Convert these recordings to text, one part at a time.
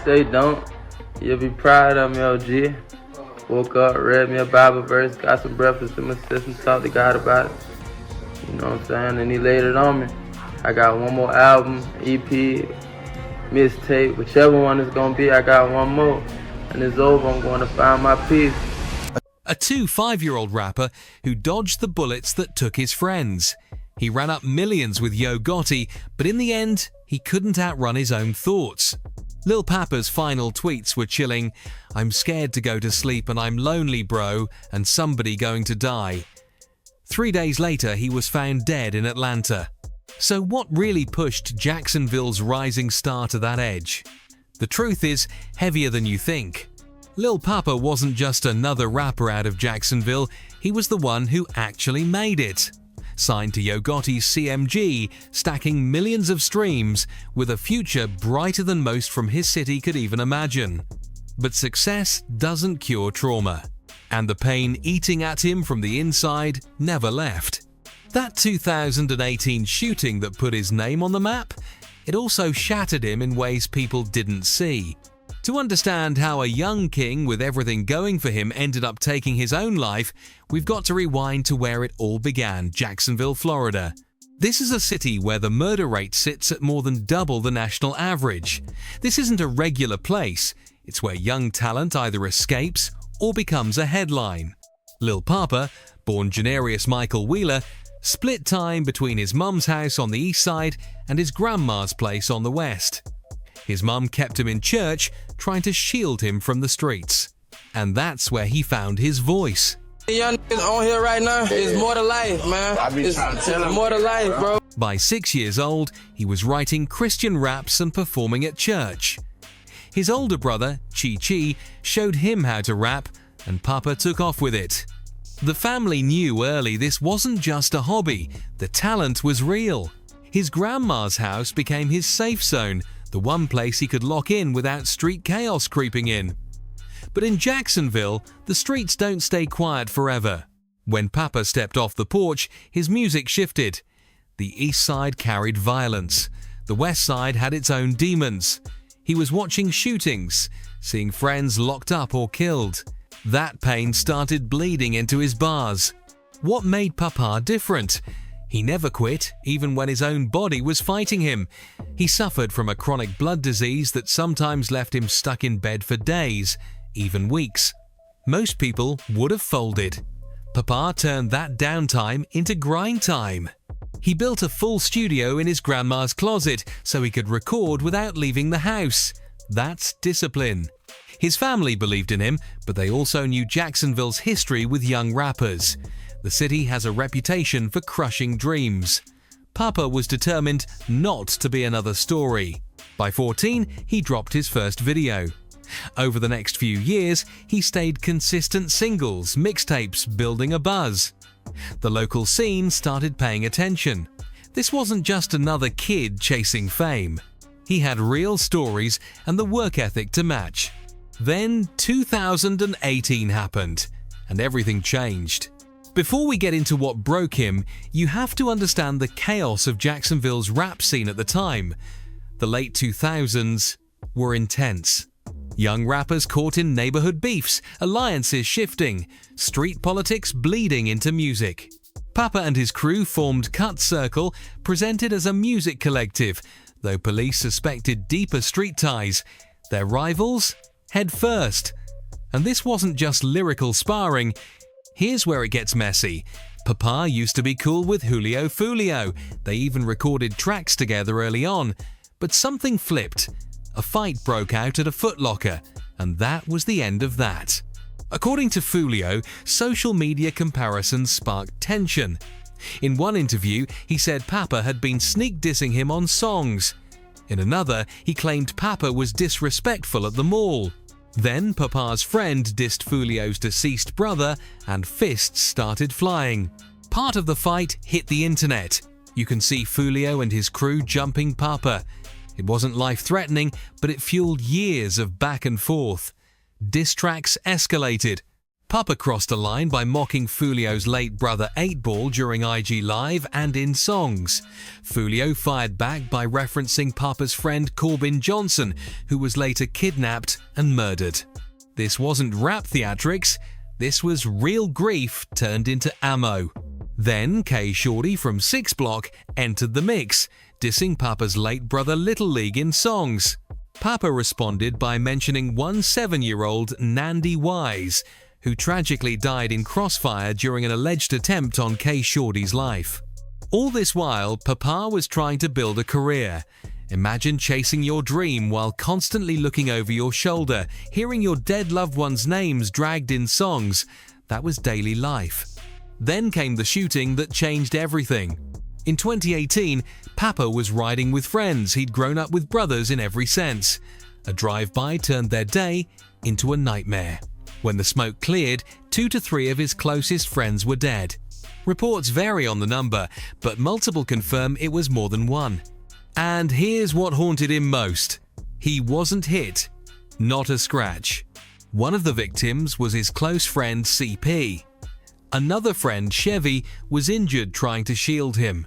say don't. You'll be proud of me, OG. Woke up, read me a Bible verse, got some breakfast in my system, talked to God about it. You know what I'm saying? And he laid it on me. I got one more album, EP, mixtape, whichever one it's gonna be, I got one more. And it's over, I'm going to find my peace. A 5-year-old rapper who dodged the bullets that took his friends. He ran up millions with Yo Gotti, but in the end, he couldn't outrun his own thoughts. Lil Poppa's final tweets were chilling. "I'm scared to go to sleep and I'm lonely, bro, and somebody going to die." 3 days later, he was found dead in Atlanta. So what really pushed Jacksonville's rising star to that edge? The truth is heavier than you think. Lil Poppa wasn't just another rapper out of Jacksonville, he was the one who actually made it. Signed to Yo Gotti's CMG, stacking millions of streams, with a future brighter than most from his city could even imagine. But success doesn't cure trauma, and the pain eating at him from the inside never left. That 2018 shooting that put his name on the map, it also shattered him in ways people didn't see. To understand how a young king with everything going for him ended up taking his own life, we've got to rewind to where it all began, Jacksonville, Florida. This is a city where the murder rate sits at more than double the national average. This isn't a regular place, it's where young talent either escapes or becomes a headline. Lil Poppa, born Janarius Michael Wheeler, split time between his mum's house on the east side and his grandma's place on the west. His mum kept him in church, trying to shield him from the streets. And that's where he found his voice. Young niggas on here right now, it's more to life, man. It's more to life, bro. By 6 years old, he was writing Christian raps and performing at church. His older brother, Chi Chi, showed him how to rap, and Poppa took off with it. The family knew early this wasn't just a hobby, the talent was real. His grandma's house became his safe zone, the one place he could lock in without street chaos creeping in. But in Jacksonville, the streets don't stay quiet forever. When Poppa stepped off the porch, his music shifted. The east side carried violence. The west side had its own demons. He was watching shootings, seeing friends locked up or killed. That pain started bleeding into his bars. What made Poppa different? He never quit, even when his own body was fighting him. He suffered from a chronic blood disease that sometimes left him stuck in bed for days, even weeks. Most people would have folded. Poppa turned that downtime into grind time. He built a full studio in his grandma's closet so he could record without leaving the house. That's discipline. His family believed in him, but they also knew Jacksonville's history with young rappers. The city has a reputation for crushing dreams. Poppa was determined not to be another story. By 14, he dropped his first video. Over the next few years, he stayed consistent singles, mixtapes, building a buzz. The local scene started paying attention. This wasn't just another kid chasing fame. He had real stories and the work ethic to match. Then 2018 happened, and everything changed. Before we get into what broke him, you have to understand the chaos of Jacksonville's rap scene at the time. The late 2000s were intense. Young rappers caught in neighborhood beefs, alliances shifting, street politics bleeding into music. Poppa and his crew formed Cut Circle, presented as a music collective, though police suspected deeper street ties. Their rivals? Head first. And this wasn't just lyrical sparring. Here's where it gets messy. Poppa used to be cool with Julio Fulio. They even recorded tracks together early on. But something flipped. A fight broke out at a Foot Locker, and that was the end of that. According to Fulio, social media comparisons sparked tension. In one interview, he said Poppa had been sneak dissing him on songs. In another, he claimed Poppa was disrespectful at the mall. Then Poppa's friend dissed Fulio's deceased brother, and fists started flying. Part of the fight hit the internet. You can see Fulio and his crew jumping Poppa. It wasn't life-threatening, but it fueled years of back and forth. Diss tracks escalated. Poppa crossed a line by mocking Foolio's late brother 8Ball during IG Live and in songs. Foolio fired back by referencing Poppa's friend Corbin Johnson, who was later kidnapped and murdered. This wasn't rap theatrics, this was real grief turned into ammo. Then K Shorty from 6 Block entered the mix, dissing Poppa's late brother Little League in songs. Poppa responded by mentioning one 7-year-old Nandy Wise, who tragically died in crossfire during an alleged attempt on K Shorty's life. All this while, Poppa was trying to build a career. Imagine chasing your dream while constantly looking over your shoulder, hearing your dead loved ones' names dragged in songs. That was daily life. Then came the shooting that changed everything. In 2018, Poppa was riding with friends he'd grown up with brothers in every sense. A drive-by turned their day into a nightmare. When the smoke cleared, 2 to 3 of his closest friends were dead. Reports vary on the number, but multiple confirm it was more than one. And here's what haunted him most. He wasn't hit. Not a scratch. One of the victims was his close friend CP. Another friend, Chevy, was injured trying to shield him.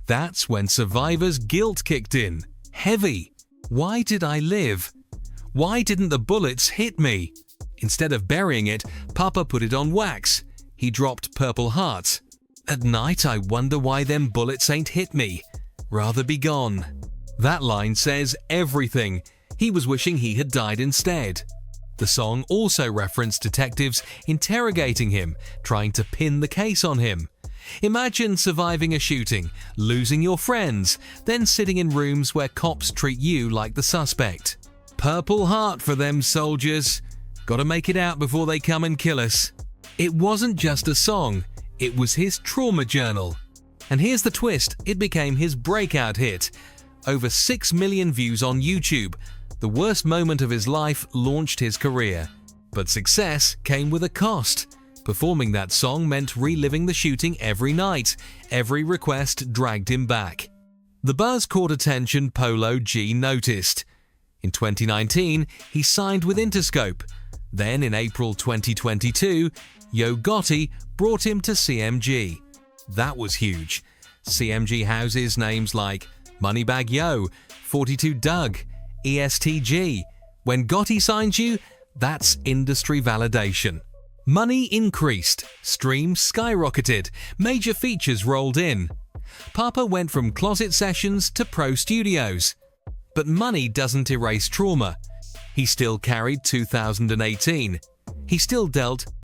That's when survivor's guilt kicked in. Heavy. Why did I live? Why didn't the bullets hit me? Instead of burying it, Poppa put it on wax. He dropped Purple Heart. At night I wonder why them bullets ain't hit me. Rather be gone. That line says everything. He was wishing he had died instead. The song also referenced detectives interrogating him, trying to pin the case on him. Imagine surviving a shooting, losing your friends, then sitting in rooms where cops treat you like the suspect. Purple Heart for them soldiers. Gotta make it out before they come and kill us. It wasn't just a song, it was his trauma journal. And here's the twist, it became his breakout hit. Over 6 million views on YouTube. The worst moment of his life launched his career. But success came with a cost. Performing that song meant reliving the shooting every night. Every request dragged him back. The buzz caught attention Polo G noticed. In 2019, he signed with Interscope. Then in April 2022, Yo Gotti brought him to CMG. That was huge. CMG houses names like Moneybag Yo, 42 Doug, ESTG. When Gotti signs you, that's industry validation. Money increased, streams skyrocketed, major features rolled in. Poppa went from closet sessions to pro studios. But money doesn't erase trauma. He still carried 2018. He still dealt